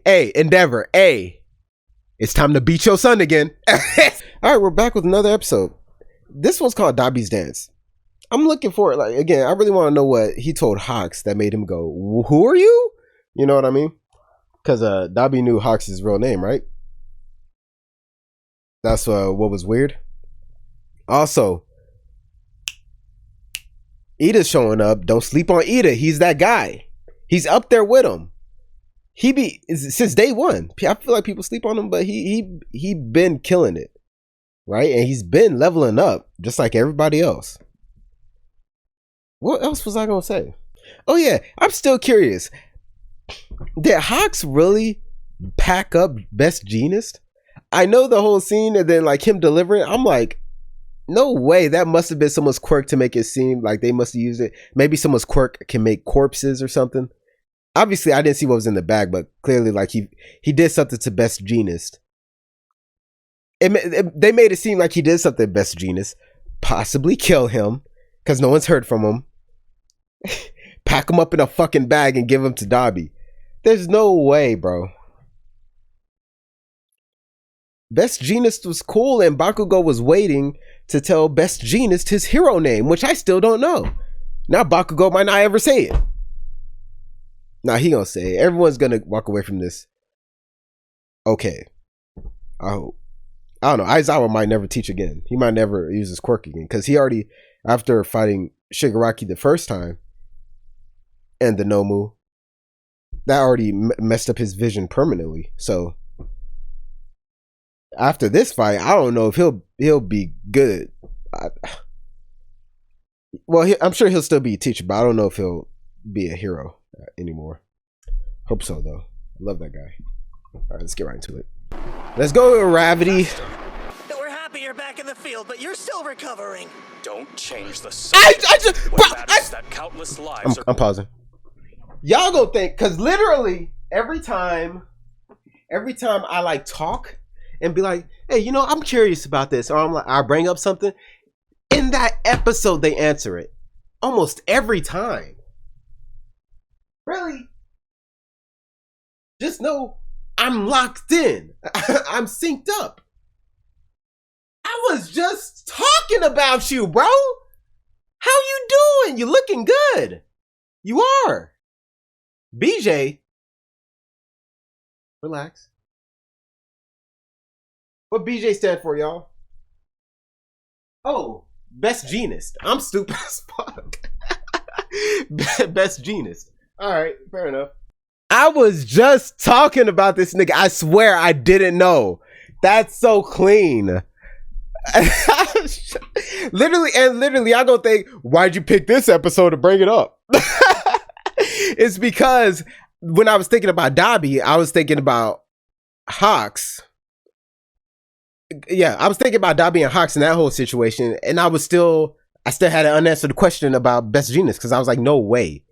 hey, Endeavor, hey. It's time to beat your son again. All right, we're back with another episode. This one's called Dabi's Dance. I'm looking for it. Like, again, I really want to know what he told Hawks that made him go, who are you? You know what I mean? Because Dabi knew Hawks' real name, right? That's what was weird. Also, Ida's showing up. Don't sleep on Ida. He's that guy. He's up there with him. He be since day one. I feel like people sleep on him, but he been killing it, right? And he's been leveling up just like everybody else. What else was I gonna say? Oh yeah, I'm still curious. Did Hawks really pack up Best Jeanist? I know the whole scene, and then like him delivering. I'm like, no way. That must have been someone's quirk to make it seem like they must have used it. Maybe someone's quirk can make corpses or something. Obviously, I didn't see what was in the bag, but clearly, like he did something to Best Jeanist. They made it seem like he did something to Best Jeanist. Possibly kill him because no one's heard from him. Pack him up in a fucking bag and give him to Dabi. There's no way, bro. Best Jeanist was cool, and Bakugo was waiting to tell Best Jeanist his hero name, which I still don't know. Now Bakugo might not ever say it. Nah, he gonna say it. Everyone's gonna walk away from this. Okay. I hope. I don't know. Aizawa might never teach again. He might never use his quirk again. Because he already, after fighting Shigaraki the first time, and the Nomu, that already messed up his vision permanently. So after this fight, I don't know if he'll be good. I'm sure he'll still be a teacher, but I don't know if he'll be a hero anymore. Hope so though. Love that guy. All right, let's get right into it. Let's go, Ravity. We're happy you're back in the field, but you're still recovering. Don't change the subject. That countless lives I'm pausing. Y'all gonna think, cause literally every time I like talk and be like, hey, you know, I'm curious about this, or I bring up something, in that episode they answer it almost every time. Really? Just know I'm locked in. I'm synced up. I was just talking about you, bro. How you doing? You looking good. You are. BJ, relax. What BJ stand for, y'all? Oh, Best Jeanist. I'm stupid as fuck. Best Jeanist. All right, fair enough. I was just talking about this nigga. I swear I didn't know. That's so clean. literally, I gonna think, why'd you pick this episode to bring it up? It's because when I was thinking about Dabi, I was thinking about Hawks. Yeah, I was thinking about Dabi and Hawks in that whole situation, and I still had an unanswered question about Best Jeanist because I was like, no way.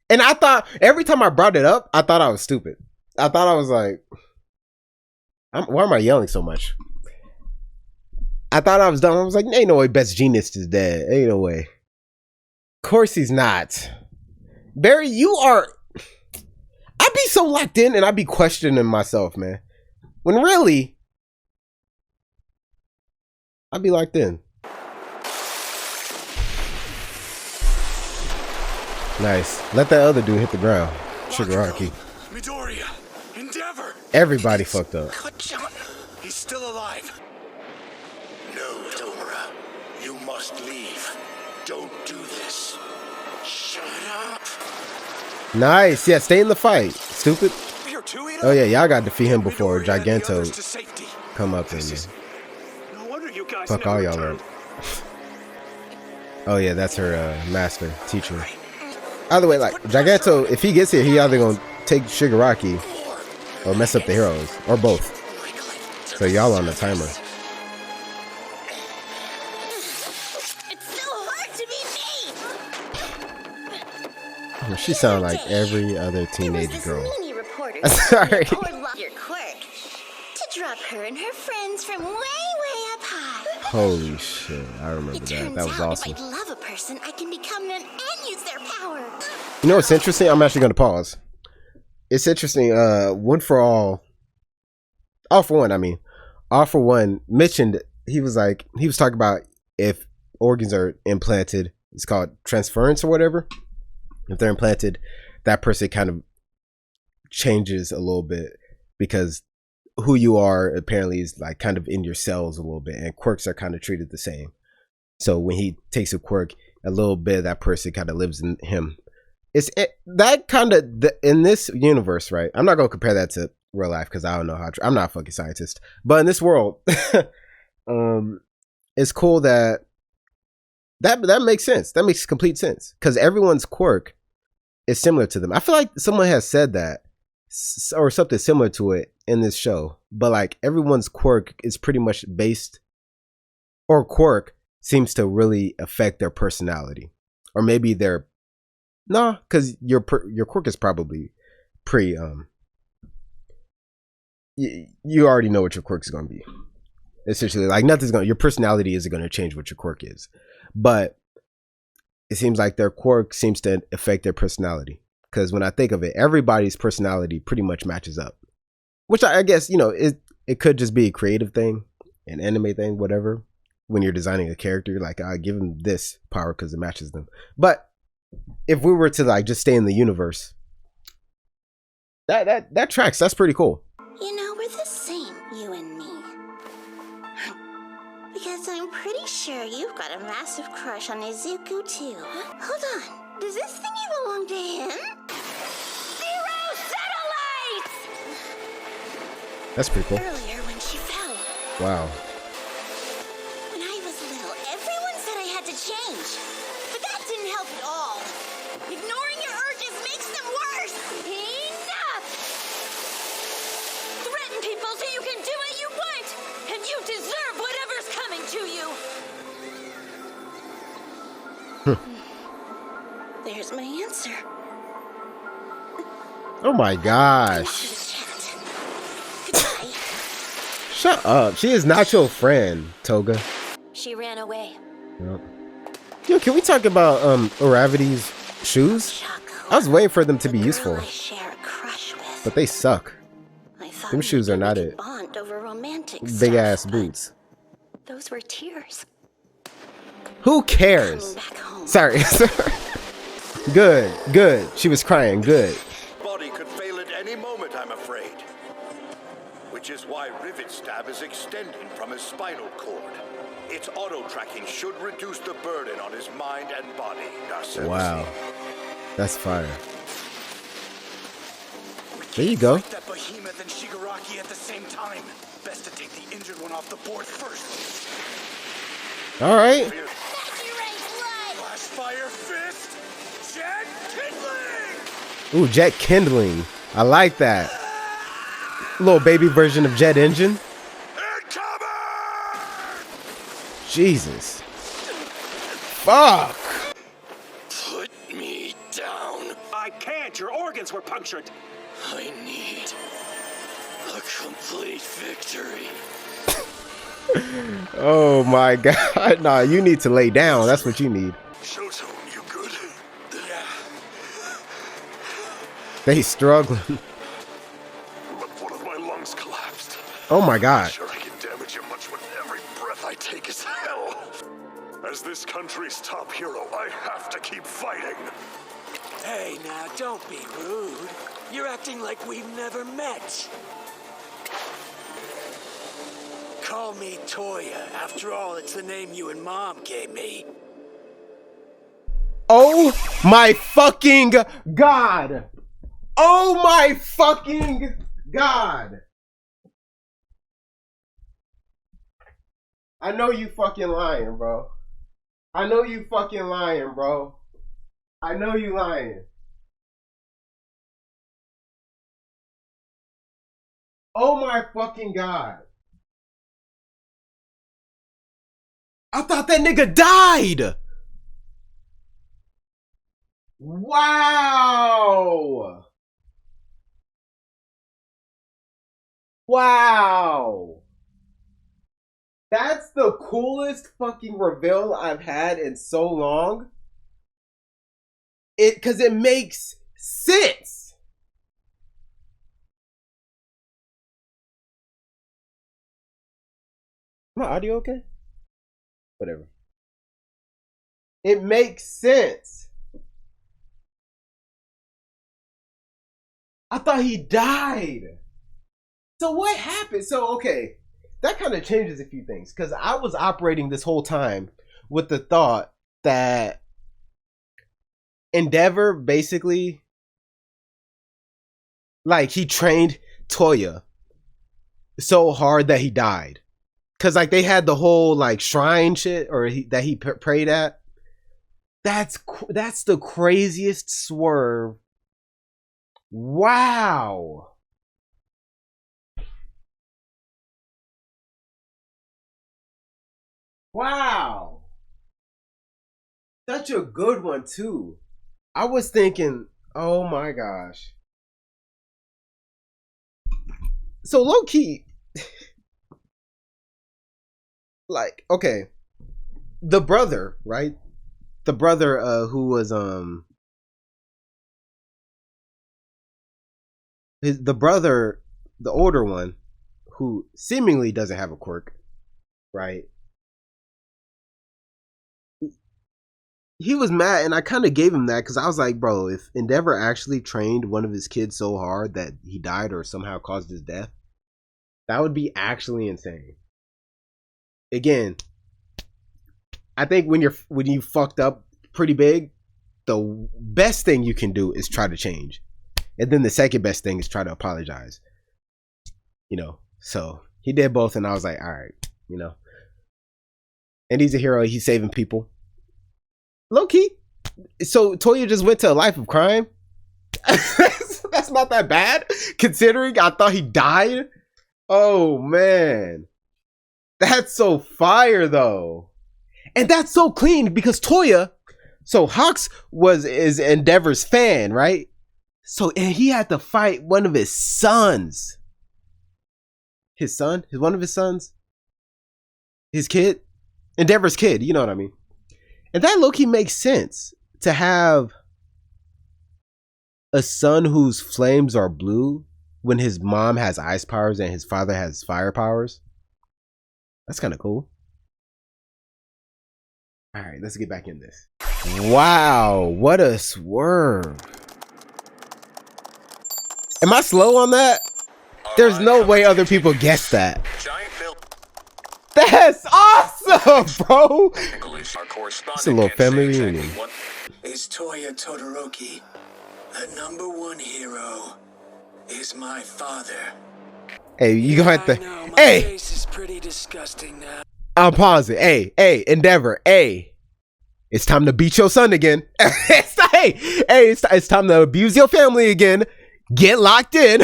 And I thought every time I brought it up, I thought I was stupid. I thought I was like, why am I yelling so much? I thought I was dumb. I was like, ain't no way Best Jeanist is dead. Ain't no way. Of course he's not. Barry, you are... I be so locked in and I be questioning myself, man. When really, I be locked in. Nice. Let that other dude hit the ground. Shigaraki. Midoriya, Endeavor. Everybody fucked up. He's still alive. No, Tomura. You must leave. Don't do this. Shut up. Nice. Yeah, stay in the fight. Stupid. Oh yeah, y'all gotta defeat him before Giganto come up and fuck all y'all up. Oh yeah, that's her master, teacher. Either way, like, Giganto, if he gets here, he either gonna take Shigaraki or mess up the heroes, or both. So y'all on the timer. It's so hard to be me. She sounds like every other teenage girl. Sorry. Sorry. Your quirk to drop her and her friends from way up high. Holy shit, I remember that. That was awesome. If I love a person, I can become them and use their power. You know what's interesting? I'm actually going to pause. It's interesting. All for one mentioned he was talking about if organs are implanted, it's called transference or whatever. If they're implanted, that person kind of changes a little bit because who you are apparently is like kind of in your cells a little bit, and quirks are kind of treated the same. So when he takes a quirk, a little bit of that person kind of lives in him. That kind of in this universe, right? I'm not gonna compare that to real life because I don't know I'm not a fucking scientist, but in this world, it's cool that makes sense. That makes complete sense because everyone's quirk is similar to them. I feel like someone has said that or something similar to it in this show, but like everyone's quirk is pretty much based, or quirk seems to really affect their personality, or maybe their because your quirk is probably you already know what your quirk is going to be. Essentially, like your personality isn't going to change what your quirk is, but it seems like their quirk seems to affect their personality. Because when I think of it, everybody's personality pretty much matches up, which I guess it could just be a creative thing, an anime thing, whatever. When you're designing a character, you're like, I give them this power because it matches them. But if we were to like just stay in the universe, that tracks. That's pretty cool. We're the same, you and me. Because I'm pretty sure you've got a massive crush on Izuku too. Hold on, does this thingy belong to him? Zero satellites! That's pretty cool. Earlier when she fell. Wow. When I was little, everyone said I had to change. But that didn't help at all. Ignoring your urges makes them worse. Enough! Threaten people so you can do what you want. And you deserve whatever's coming to you. There's my answer. Oh my gosh. Goodbye. Shut up. She is not your friend, Toga. She ran away. Yep. Yo, can we talk about Uravity's shoes? I was waiting for them to be useful, but they suck. Them shoes are not it. Big ass boots. Those were tears. Who cares? Sorry. Good. She was crying. Good. Body could fail at any moment, I'm afraid. Which is why Rivet Stab is extending from his spinal cord. Its auto-tracking should reduce the burden on his mind and body. Wow. That's fire. There you go. That behemoth and Shigaraki at the same time. Best to take the injured one off the board first. All right. Flash fire fist. Jet kindling. Ooh, jet kindling. I like that. Little baby version of jet engine. Jesus. Fuck. Put me down. I can't. Your organs were punctured. I need a complete victory. Oh my god. Nah, you need to lay down. That's what you need. Shoto, you good? Yeah. They struggling. One of my lungs collapsed. Oh my god. Sure I can damage you much when every breath I take is hell. As this country's top hero, I have to keep fighting. Hey, now, don't be rude. You're acting like we've never met. Call me Toya. After all, it's the name you and Mom gave me. Oh my fucking god. Oh my fucking god. I know you fucking lying, bro. I know you fucking lying, bro. I know you lying. Oh my fucking god. I thought that nigga died. Wow. Wow. That's the coolest fucking reveal I've had in so long. Cause it makes sense. My audio okay? Whatever. It makes sense. I thought he died. So what happened? So, okay, that kind of changes a few things. Because I was operating this whole time with the thought that Endeavor basically, like, he trained Toya so hard that he died. Because, like, they had the whole, like, shrine shit that he prayed at. That's the craziest swerve. Wow. Wow. Such a good one, too. I was thinking, oh my gosh. So low key, like, okay, the brother, right? The brother who was the brother, the older one, who seemingly doesn't have a quirk, right? He was mad, and I kind of gave him that because I was like, bro, if Endeavor actually trained one of his kids so hard that he died or somehow caused his death, that would be actually insane. Again, I think when you fucked up pretty big, the best thing you can do is try to change. And then the second best thing is try to apologize. You know, so he did both, and I was like, all right, you know. And he's a hero. He's saving people. Low key. So Toya just went to a life of crime. That's not that bad, considering I thought he died. Oh man, that's so fire though, and that's so clean because Toya. So Hawks is Endeavor's fan, right? So and he had to fight one of his sons. One of his sons. His kid, Endeavor's kid. You know what I mean? And that low-key makes sense to have a son whose flames are blue when his mom has ice powers and his father has fire powers. That's kind of cool. All right, let's get back in this. Wow, what a swerve. Am I slow on that? There's no way other people guessed that. That's awesome, bro. It's a little family reunion. Is Toya Todoroki, the #1 hero, is my father. Hey, you gonna have to. My Hey, face is pretty disgusting now. I'll pause it. Hey, Endeavor. Hey, it's time to beat your son again. It's time to abuse your family again. Get locked in.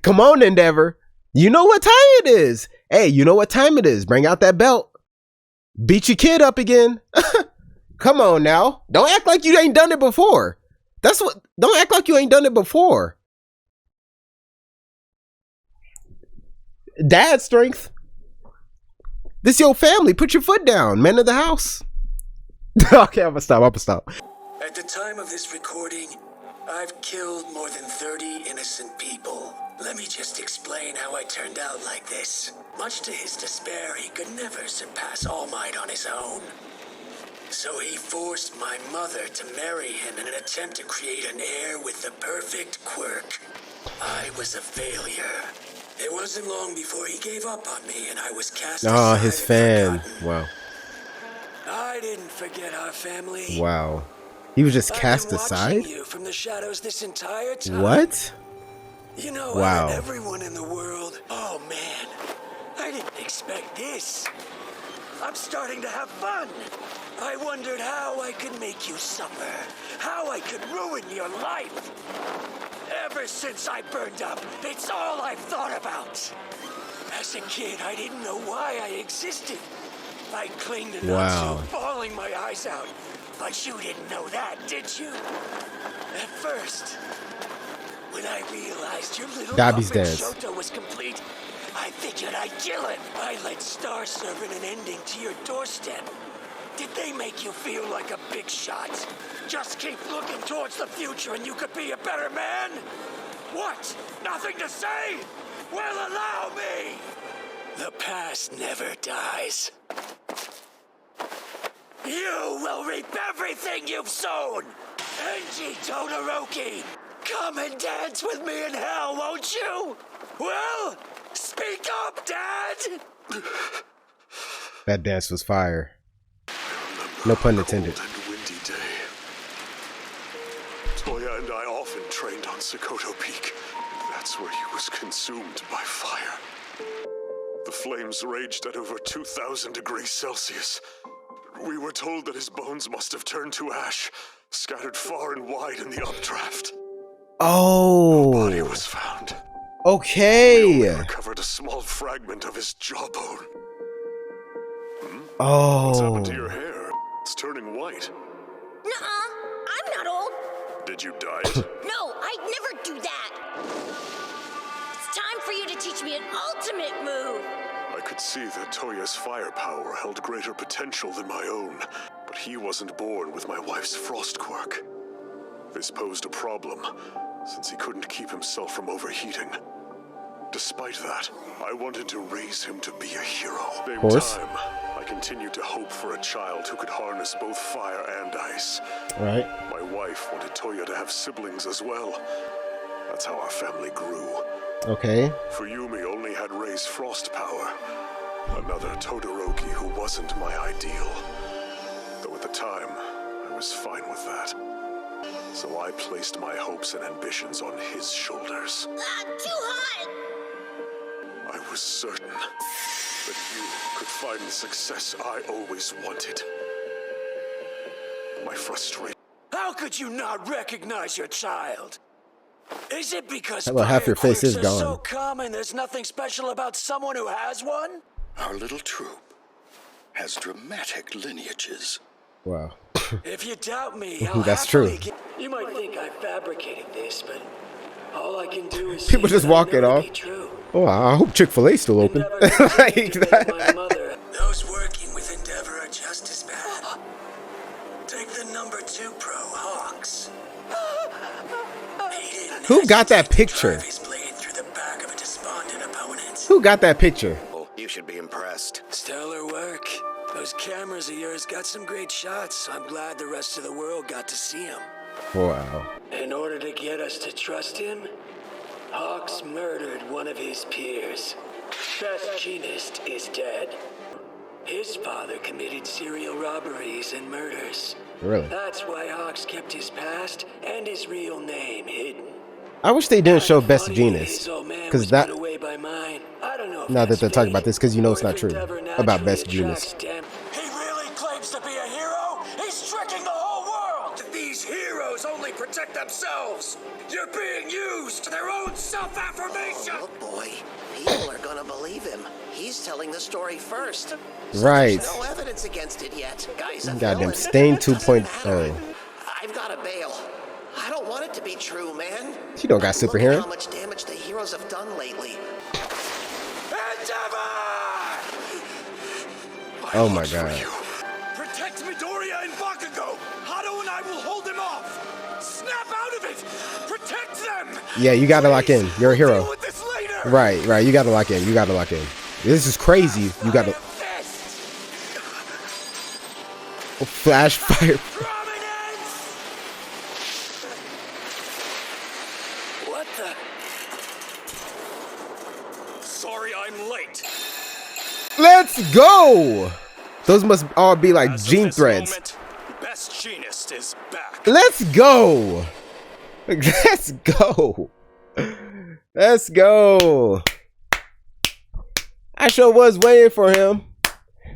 Come on, Endeavor. You know what time it is. Hey, you know what time it is. Bring out that belt. Beat your kid up again. Come on now. Don't act like you ain't done it before. Don't act like you ain't done it before. Dad strength. This your family. Put your foot down. Man of the house. Okay, I'm gonna stop. At the time of this recording, I've killed more than 30 innocent people. Let me just explain how I turned out like this. Much to his despair, he could never surpass All Might on his own. So he forced my mother to marry him in an attempt to create an heir with the perfect quirk. I was a failure. It wasn't long before he gave up on me and I was cast aside. Oh, his fan. and forgotten. Wow. I didn't forget our family. Wow. He was just I've cast been aside? watching you from the shadows this entire time. What? You know, Wow. out of everyone in the world. Oh man, I didn't expect this. I'm starting to have fun. I wondered how I could make you suffer, how I could ruin your life. Ever since I burned up, it's all I've thought about. As a kid, I didn't know why I existed. I clinged to Wow. Natsu, bawling my eyes out. But you didn't know that, did you? At first, when I realized your little Dabi's puppet dance. Shoto was complete, I figured I'd kill it. I let Star serve an ending to your doorstep. Did they make you feel like a big shot? Just keep looking towards the future and you could be a better man? What? Nothing to say? Well, allow me! The past never dies. You will reap everything you've sown! Enji Todoroki! Come and dance with me in hell, won't you? Well, speak up, Dad! That dance was fire. No pun intended. Cold and windy day. Toya and I often trained on Sokoto Peak. That's where he was consumed by fire. The flames raged at over 2,000 degrees Celsius. We were told that his bones must have turned to ash, scattered far and wide in the updraft. Oh. No body was found. Okay. We only recovered a small fragment of his jawbone. Oh. What's happened to your hair? It's turning white. Nuh-uh. I'm not old. Did you dye it? No, I'd never do that. It's time for you to teach me an ultimate move. I could see that Toya's firepower held greater potential than my own, but he wasn't born with my wife's frost quirk. This posed a problem, since he couldn't keep himself from overheating. Despite that, I wanted to raise him to be a hero. At the same time, I continued to hope for a child who could harness both fire and ice. Right. My wife wanted Toya to have siblings as well. That's how our family grew. Okay. Fuyumi only had Rei's frost power. Another Todoroki who wasn't my ideal. Though at the time, I was fine with that. So I placed my hopes and ambitions on his shoulders. Too hot! I was certain that you could find the success I always wanted. My frustration. How could you not recognize your child? Is it because Well, half your face is fire quirks are gone. so common there's nothing special about someone who has one? Our little troop has dramatic lineages. Wow. If you doubt me, I'll That's happily true. You might think I fabricated this, but all I can do is People say just that I walk it know to off. be true. Oh, I hope Chick-fil-A still open. Endeavor Like continued to make that. my mother. Those working with Endeavor are just as bad. Take the number 2 pro, Hawks. He didn't Who got that hesitate to picture? drive his blade through the back of a despondent opponent. Who got that picture? Oh, you should be impressed. Stellar work. Those cameras of yours got some great shots. I'm glad the rest of the world got to see them. Wow. In order to get us to trust him, Hawks murdered one of his peers. Best Genist is dead. His father committed serial robberies and murders. Really? That's why Hawks kept his past and his real name hidden. I wish they didn't show Best Funny Genist. his old man Because was that... put away by mine. I don't know if Now that that's they're talking fate, about this, because you know or it's not if true. Endeavor About naturally Best attracts Genist. them. He really claims to be a hero? He's tricking the whole world! These heroes only protect themselves! You're being used to their own self-affirmation! Look, boy, people are gonna believe him. He's telling the story first. Right. There's no evidence against it yet. Guy's a Goddamn villain. Stain Doesn't 2.0. matter. I've got to bail. I don't want it to be true, man. She don't got Look at superhero. how much damage the heroes have done lately. Endeavor! Oh my god. Protect Midoriya and Bakugo! Hado and I will hold them off! Snap out of it! Protect them! Yeah, you gotta lock in. You're a We'll hero. deal with this later. Right. You gotta lock in. You gotta lock in. This is crazy. You gotta... Flash fire. Prominence! What the? Sorry I'm late. Let's go! Those must all be like As of gene this threads. moment, Best Genist is back. Let's go! Let's go! Let's go! I sure was waiting for him.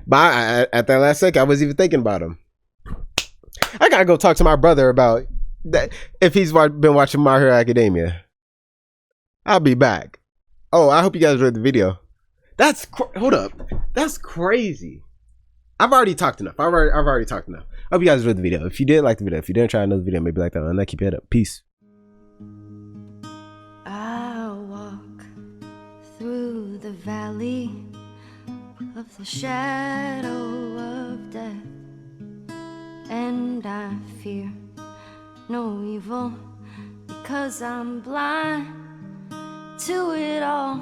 But at that last second, I was even thinking about him. I gotta go talk to my brother about that if he's been watching My Hero Academia. I'll be back. Oh, I hope you guys enjoyed the video. Hold up. That's crazy. I've already talked enough. I've already talked enough. I hope you guys enjoyed the video. If you did like the video, if you didn't try another video, maybe like that one. Keep your head up. Peace. I'll walk through the valley of the shadow of death, and I fear no evil because I'm blind to it all.